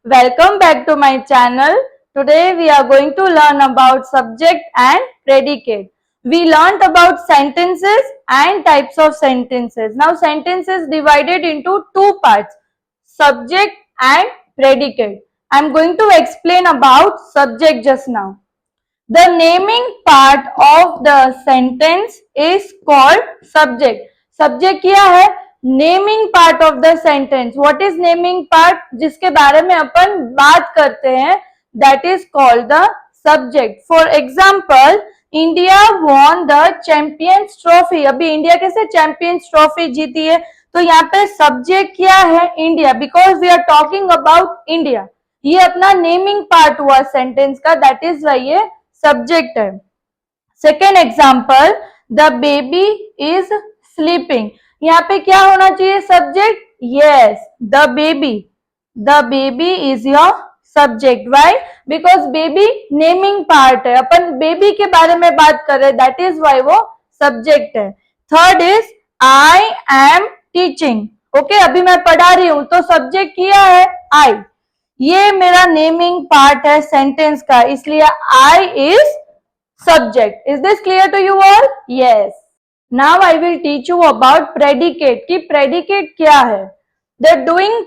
Welcome back to my channel. Today we are going to learn about subject and predicate. We learnt about sentences and types of sentences. Now sentence is divided into two parts, subject and predicate. I am going to explain about subject just now. The naming part of the sentence is called subject. Subject क्या है? Naming part of the sentence. What is naming part? जिसके बारे में अपन बात करते हैं, that is called the subject. For example, India won the champions trophy. अभी इंडिया कैसे चैंपियंस ट्रॉफी जीती है, तो यहाँ पे सब्जेक्ट क्या है? India, because we are talking about India. ये अपना नेमिंग पार्ट हुआ सेंटेंस का, दैट इज वाई ये सब्जेक्ट है. Second example, the baby is sleeping. यहाँ पे क्या होना चाहिए? Subject. Yes, the baby is your subject. Why? Because baby naming part है, अपन बेबी के बारे में बात कर रहे हैं, दैट इज वाई वो सब्जेक्ट है. Third is I am teaching. Okay, अभी मैं पढ़ा रही हूं, तो सब्जेक्ट किया है आई. ये मेरा नेमिंग पार्ट है सेंटेंस का, इसलिए I is subject. Is this clear to you all? Yes. Now I will teach you about predicate. कि प्रेडिकेट क्या है? The doing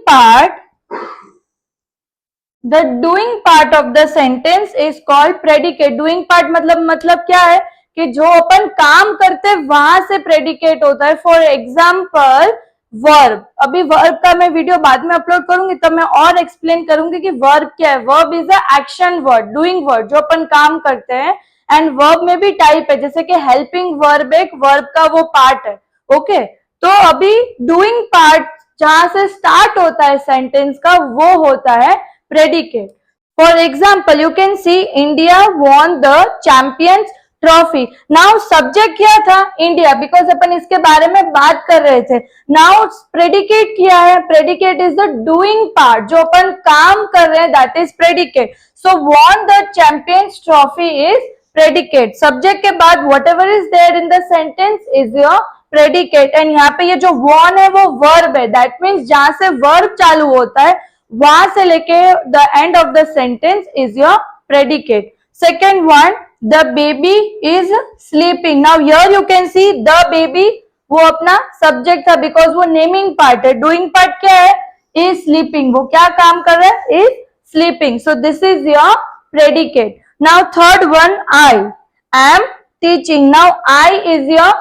part of the sentence is called predicate. Doing part मतलब क्या है? कि जो अपन काम करते वहां से प्रेडिकेट होता है. For example, verb. अभी वर्ब का मैं वीडियो बाद में अपलोड करूंगी, तब मैं और एक्सप्लेन करूंगी कि वर्ब क्या है. Verb is a action word, doing word, जो अपन काम करते हैं. एंड वर्ब में भी टाइप है, जैसे कि हेल्पिंग वर्ब एक वर्ब का वो पार्ट है. ओके, तो अभी डूइंग पार्ट जहां से स्टार्ट होता है सेंटेंस का, वो होता है predicate. For example, you can see India won the champions trophy. Now subject क्या था? इंडिया, बिकॉज अपन इसके बारे में बात कर रहे थे. नाउ प्रेडिकेट क्या है? Predicate is the doing part, जो अपन काम कर रहे हैं, that is predicate. So won the champions trophy is predicate. Subject के बाद whatever is there in the sentence is your predicate. And यहाँ पे ये जो वॉन है वो वर्ब है, दैट मीन्स जहां से वर्ब चालू होता है वहां से लेके the end of the sentence is your predicate. Second one, the baby is sleeping. Now here you can see the baby, वो अपना सब्जेक्ट था, बिकॉज वो नेमिंग पार्ट है. डूइंग पार्ट क्या है? is sleeping. वो क्या काम कर रहा है? is sleeping. So this is your predicate. Now third one, I am teaching. Now I is your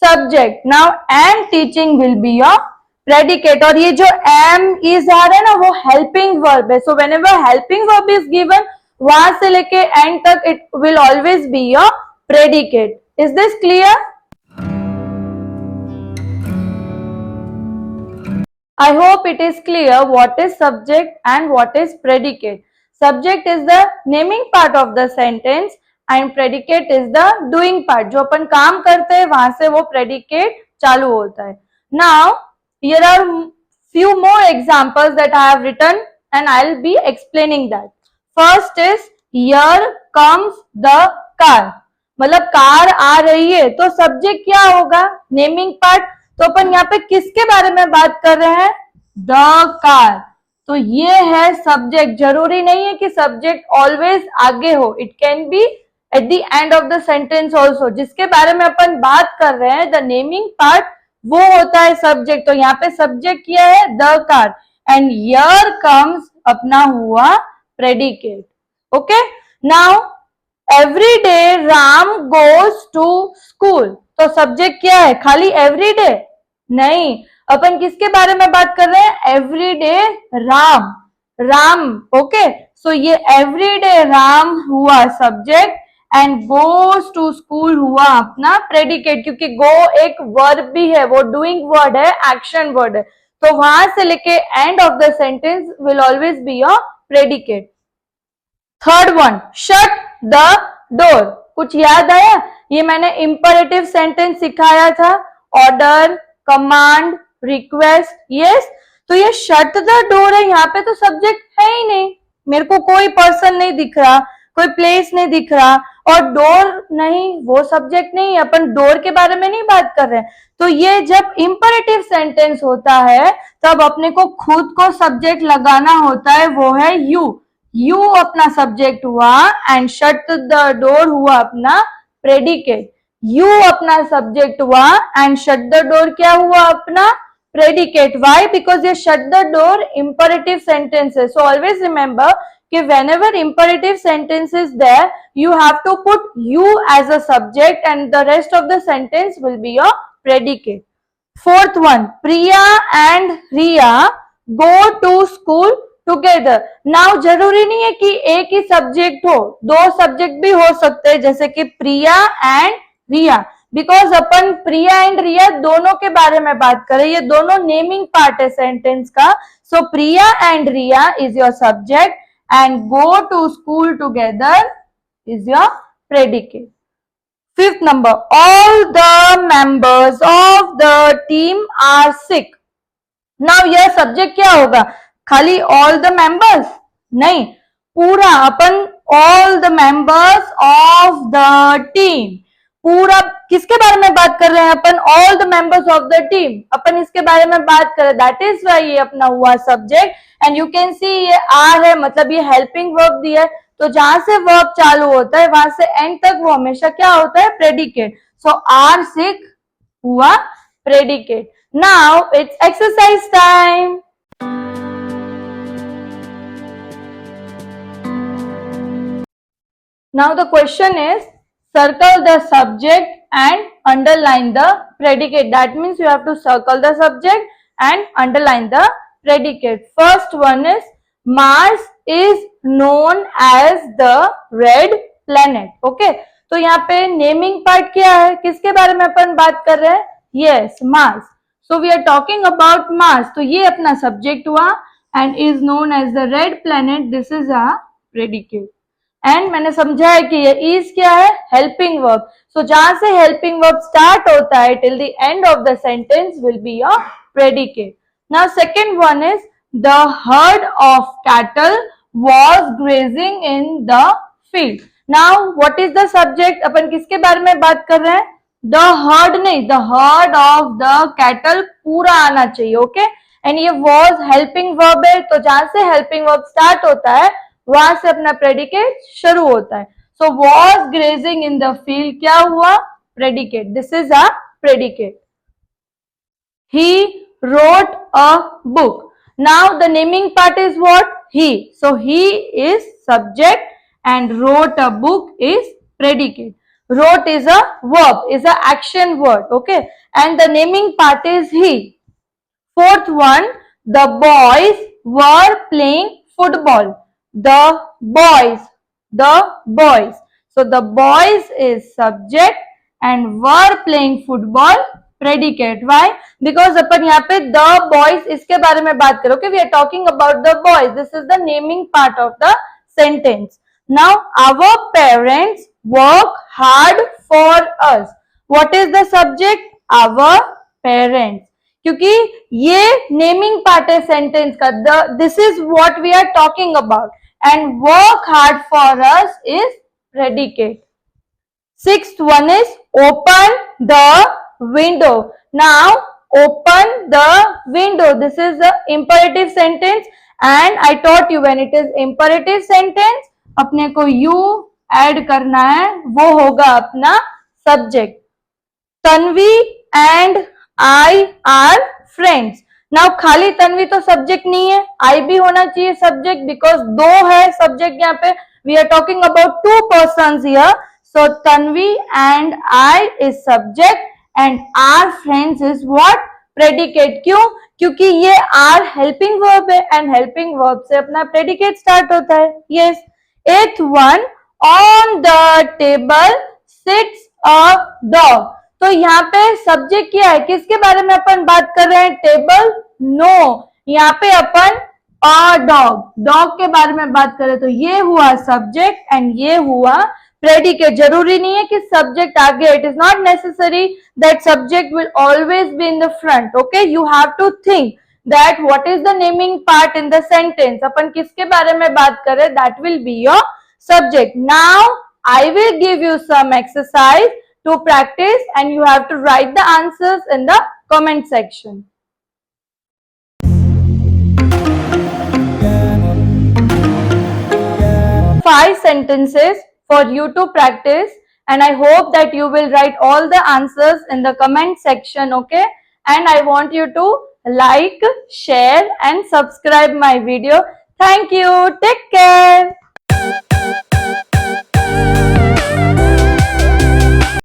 subject. Now am teaching will be your predicate. और ये जो am is आ रहा है ना, वो helping verb है. So whenever helping verb is given, वहां से लेके एंड तक it will always B your predicate. Is this clear? I hope it is clear what is subject and what is predicate. Subject is the naming part of the sentence and predicate is the doing part. जो अपन काम करते हैं वहां से वो predicate चालू होता है. Now here are few more examples that I have written and I will be explaining that. First is here comes the car. मतलब कार आ रही है, तो सब्जेक्ट क्या होगा? Naming part. तो अपन यहाँ पे किसके बारे में बात कर रहे हैं? The car. तो ये है सब्जेक्ट. जरूरी नहीं है कि सब्जेक्ट ऑलवेज आगे हो, it can be at the end of the sentence also. जिसके बारे में अपन बात कर रहे हैं, द नेमिंग पार्ट, वो होता है सब्जेक्ट. तो यहाँ पे सब्जेक्ट क्या है? The car. And here comes अपना हुआ predicate. Okay, now every day Ram goes to school. तो सब्जेक्ट क्या है? खाली every day नहीं, अपन किसके बारे में बात कर रहे हैं? every day Ram. ओके, सो ये every day राम हुआ subject and goes to school हुआ अपना predicate. क्योंकि go एक वर्ब भी है, वो डूइंग वर्ड है, एक्शन वर्ड है. तो वहां से लेके and of the sentence will always B your predicate. Third one, shut the door. कुछ याद आया? ये मैंने इंपरेटिव सेंटेंस सिखाया था, ऑर्डर, कमांड, रिक्वेस्ट. यस, तो ये शट द डोर है, यहाँ पे तो सब्जेक्ट है ही नहीं, मेरे को कोई पर्सन नहीं दिख रहा. कोई प्लेस नहीं दिख रहा, और डोर नहीं, वो सब्जेक्ट नहीं, अपन डोर के बारे में नहीं बात कर रहे हैं। तो ये जब इंपरेटिव सेंटेंस होता है तब अपने को खुद को सब्जेक्ट लगाना होता है, वो है यू। यू अपना सब्जेक्ट हुआ एंड शट द डोर हुआ अपना प्रेडिकेट। यू अपना सब्जेक्ट हुआ एंड शट द डोर क्या हुआ अपना प्रेडिकेट। वाई? बिकॉज ये shut the door imperative sentence है। सो ऑलवेज रिमेंबर कि whenever imperative sentence is there, you have to put you as a subject and the rest of the sentence will be your predicate. Fourth one, Priya and Riya go to school together. Now जरूरी नहीं है कि एक ही subject हो, दो subject भी हो सकते हैं, जैसे कि प्रिया एंड रिया, बिकॉज अपन प्रिया एंड रिया दोनों के बारे में बात करें, ये दोनों नेमिंग पार्ट है सेंटेंस का। So Priya and Riya is your subject and go to school together is your predicate. Fifth number, all the members of the team are sick. Now यह सब्जेक्ट क्या होगा? खाली all the members नहीं, पूरा अपन all the members of the team, पूरा किसके बारे में बात कर रहे हैं अपन? All the members of the team, अपन इसके बारे में बात कर रहे हैं, दैट इज वाई ये अपना हुआ subject. And you can see ये आर है, मतलब ये हेल्पिंग वर्ब दिया है, तो जहां से वर्ब चालू होता है वहां से एंड तक वो हमेशा क्या होता है? प्रेडिकेट। सो आर सिक हुआ predicate. Now it's exercise time. Now the question is circle the subject and underline the predicate. That means you have to circle the subject and underline the predicate. First one is Mars is known as the red planet. Okay, तो यहाँ पे naming part क्या है? किसके बारे में अपन बात कर रहे हैं? Yes, Mars. So we are talking about Mars. तो ये अपना सब्जेक्ट हुआ and is known as the red planet. This is a predicate. And मैंने समझा है कि ये इज क्या है? Helping verb. सो जहां से हेल्पिंग वर्ब स्टार्ट होता है till the end of the sentence will be your predicate. Now second one is the herd of cattle was grazing in the field. Now what is the subject? अपन किसके बारे में बात कर रहे हैं? द हर्ड नहीं, the herd of the cattle पूरा आना चाहिए। ओके, एंड ये वाज हेल्पिंग वर्ब है, तो जहां से हेल्पिंग वर्ब स्टार्ट होता है वहां से अपना प्रेडिकेट शुरू होता है। So was grazing in the field क्या हुआ? Predicate. This is a predicate. He wrote a book. Now the naming part is what? He. So he is subject and wrote a book is predicate. Wrote is a verb, is a action word. Okay, and the naming part is he. Fourth one, the boys were playing football. The boys, the boys. So the boys is subject and were playing football predicate. Why? Because अपन यहाँ पे the boys इसके बारे में बात करो. Okay, we are talking about the boys. This is the naming part of the sentence. Now our parents work hard for us. What is the subject? Our parents. क्योंकि ये naming part है sentence का. This is what we are talking about and work hard for us is predicate. Sixth one is open the window. Now open the window. This is the imperative sentence and I taught you when it is imperative sentence अपने को you add करना है, वो होगा अपना subject. Tanvi and I are friends. Now खाली तन्वी तो subject नहीं है, I भी होना चाहिए सब्जेक्ट बिकॉज दो है सब्जेक्ट यहाँ पे. We are talking about two persons here. So Tanvi and I is subject and our friends is what? Predicate. क्यों? क्योंकि ये are helping verb है and helping verb से अपना predicate start होता है. Yes. Eighth one, on the table sits a dog. तो यहाँ पे सब्जेक्ट क्या है? किसके बारे में अपन बात कर रहे हैं? टेबल? नो, यहाँ पे अपन अ डॉग के बारे में बात कर रहे हैं. तो ये हुआ सब्जेक्ट एंड ये हुआ प्रेडिकेट. जरूरी नहीं है कि सब्जेक्ट आगे. It is not necessary that subject will always be in the front. Okay, you have to think that what is the naming part in the sentence. अपन किसके बारे में बात कर रहे हैं? That will be your subject. Now I will give you some exercise to practice and you have to write the answers in the comment section. Five sentences for you to practice, and I hope that you will write all the answers in the comment section, okay? And I want you to like, share and subscribe my video. Thank you. Take care.